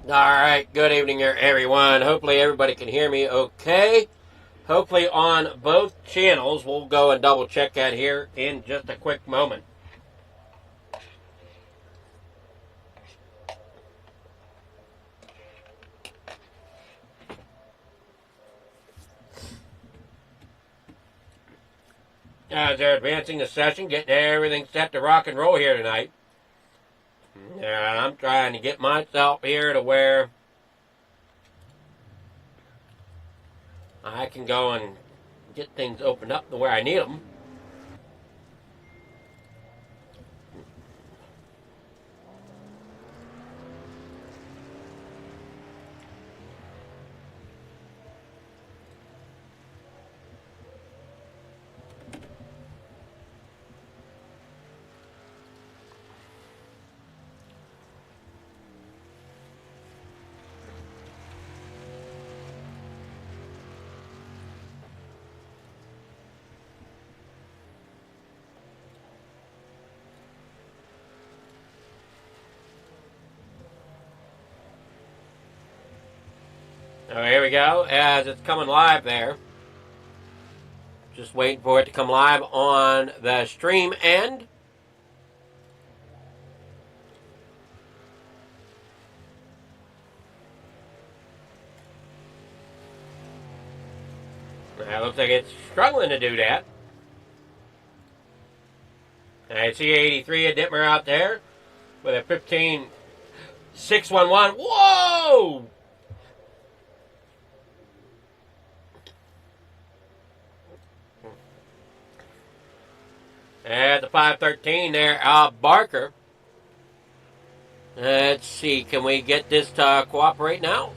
Alright, good evening everyone. Hopefully everybody can hear me okay. Hopefully on both channels. We'll go and double check that here in just a quick moment. As they're advancing the session, getting everything set to rock and roll here tonight. I'm trying to get myself here to where I can go and get things opened up to where I need them. Oh, here we go, as it's coming live there. Just waiting for it to come live on the stream end. It looks like it's struggling to do that. I see 83 a Dittmer out there with a 15.611. Whoa! At the 513 there, Barker. Let's see, can we get this to cooperate now?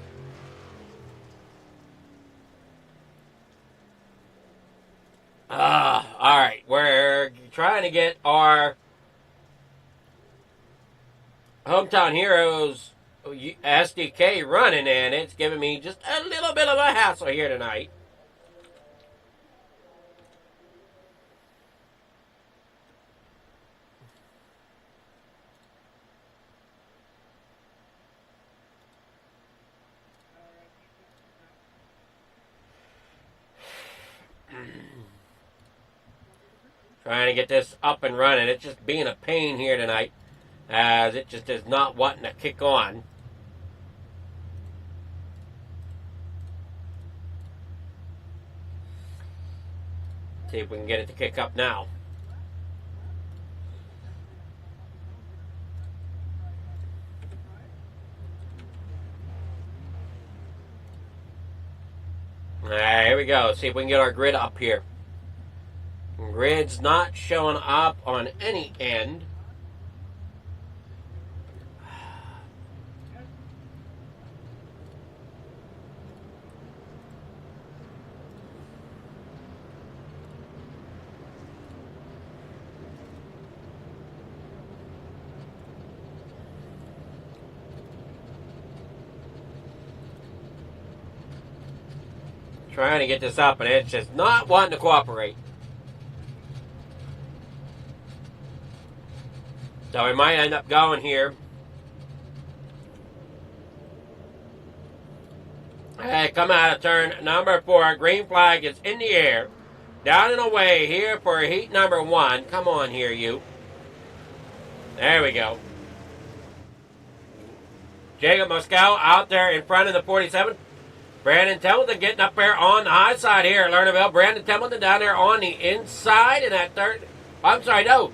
Alright, we're trying to get our Hometown Heroes SDK running, and it's giving me just a little bit of a hassle here tonight. Trying to get this up and running. It's just being a pain here tonight, as it just is not wanting to kick on. See if we can get it to kick up now. Alright, here we go. See if we can get our grid up here. Grid's not showing up on any end. Trying to get this up, and it's just not wanting to cooperate. So we might end up going here. Hey, come out of turn number 4. Green flag is in the air. Down and away here for heat number 1. Come on here, you. There we go. Jacob Moscow out there in front of the 47. Brandon Templeton getting up there on the high side here at Lernerville. Brandon Templeton down there on the inside in that third. I'm sorry, no.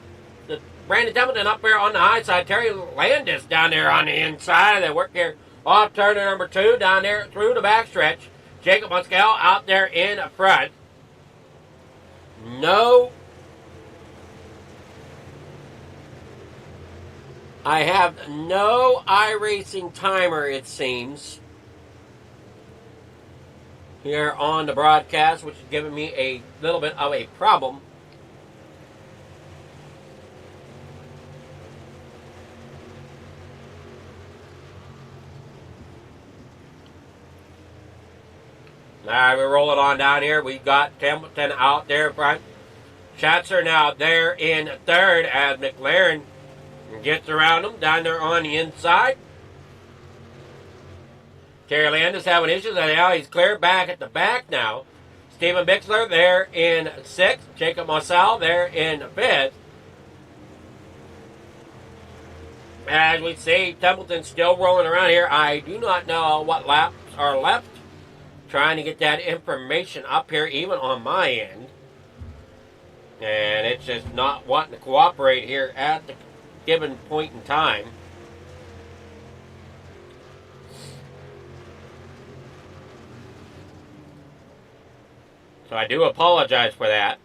Brandon Templeton up there on the high side. Terry Landis down there on the inside. They work here off turn number 2 down there through the backstretch. Jacob Moscow out there in front. No. I have no iRacing timer, it seems, here on the broadcast, which is giving me a little bit of a problem. All right, we roll it on down here. We got Templeton out there in front. Schatzer now there in third as McLaren. Gets around him down there on the inside. Terry Landis having issues, and now he's clear back at the back now. Steven Bixler there in 6th. Jacob Mossell there in 5th. As we see, Templeton still rolling around here. I do not know what laps are left. Trying to get that information up here even on my end. And it's just not wanting to cooperate here at the given point in time. So I do apologize for that.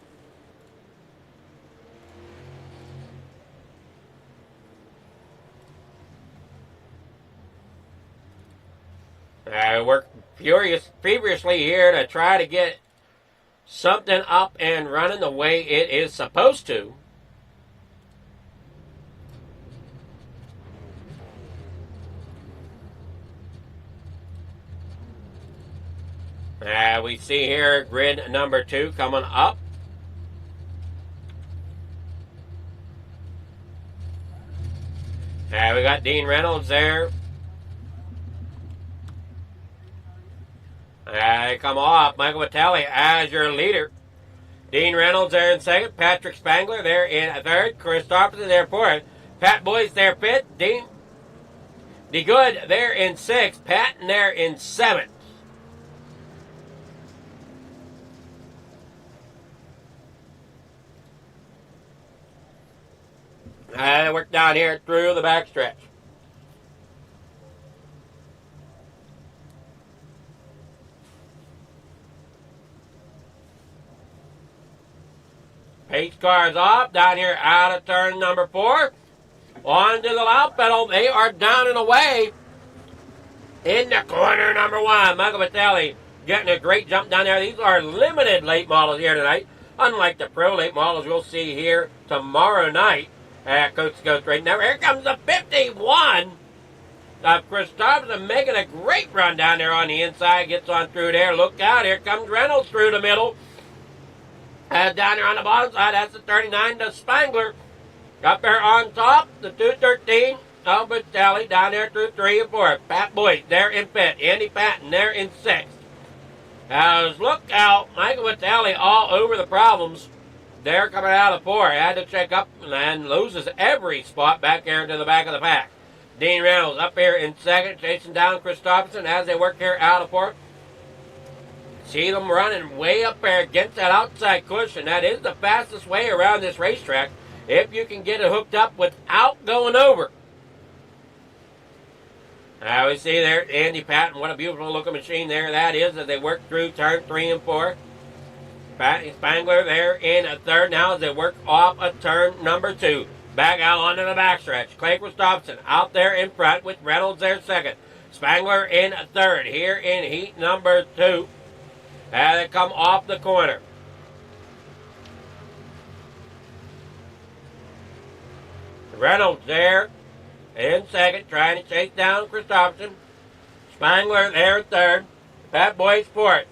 I work feverishly here to try to get something up and running the way it is supposed to. We see here grid number 2 coming up. We got Dean Reynolds there. Come off. Michael Vitale as your leader. Dean Reynolds there in 2nd. Patrick Spangler there in 3rd. Chris Thompson there 4th. Pat Boyce there 5th. Dean DeGood there in 6th. Patton there in 7th. Work down here through the backstretch. Pace cars off down here out of turn number 4. On to the loud pedal. They are down and away in the corner number 1. Michael Vitale getting a great jump down there. These are limited late models here tonight, unlike the pro late models we'll see here tomorrow night at Coast to Coast right now. Here comes the 51 of Chris Thompson making a great run down there on the inside. Gets on through there. Look out. Here comes Reynolds through the middle. Down there on the bottom side, that's the 39 to Spangler. Up there on top, the 213 of Vitale down there through 3 and 4. Pat Boyd there in 5th. Andy Patton there in 6th. As look out, Michael Vitale all over the problems. They're coming out of 4. Had to check up and loses every spot back there into the back of the pack. Dean Reynolds up here in 2nd, chasing down Chris Thompson as they work here out of 4. See them running way up there against that outside cushion. That is the fastest way around this racetrack if you can get it hooked up without going over. We see there Andy Patton. What a beautiful looking machine there that is as they work through turn 3 and 4. Patty Spangler there in 3rd now as they work off a turn number 2. Back out onto the backstretch. Clay Christopherson out there in front with Reynolds there 2nd. Spangler in 3rd here in heat number 2. And they come off the corner. Reynolds there in 2nd, trying to chase down Christopherson. Spangler there in 3rd. Pat Boyce 4th.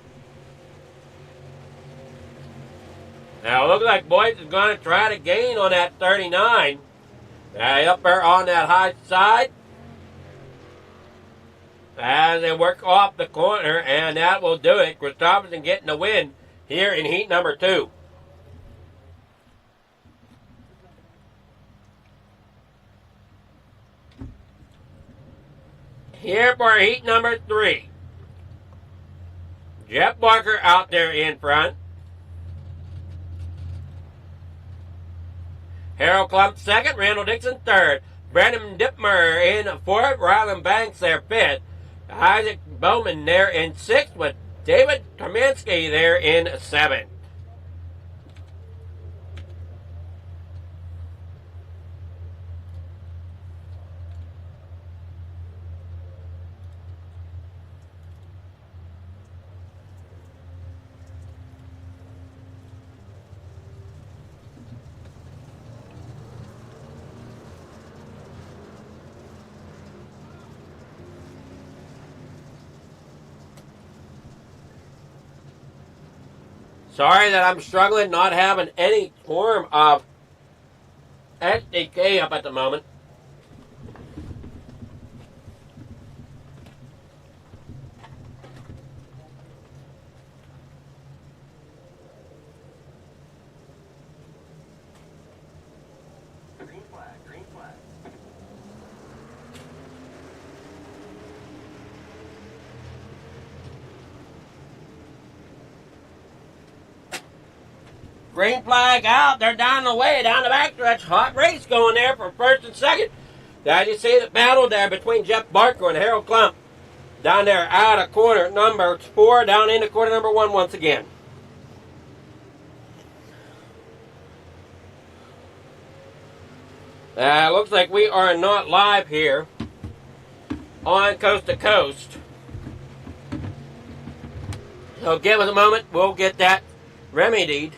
Now it looks like Boyce is going to try to gain on that 39. Up there on that high side. As they work off the corner, and that will do it. Christopherson getting the win here in heat number 2. Here for heat number 3. Jeff Barker out there in front. Harold Klump 2nd, Randall Dixon 3rd. Brandon Dittmer in 4th, Ryland Banks there 5th. Isaac Bowman there in 6th with David Kaminsky there in 7th. Sorry that I'm struggling not having any form of SDK up at the moment. Green flag out. They're down the way, down the backstretch. Hot race going there for first and second. As you see the battle there between Jeff Barker and Harold Klump. Down there out of quarter number 4, down into quarter number 1 once again. Looks like we are not live here on Coast to Coast. So give us a moment. We'll get that remedied.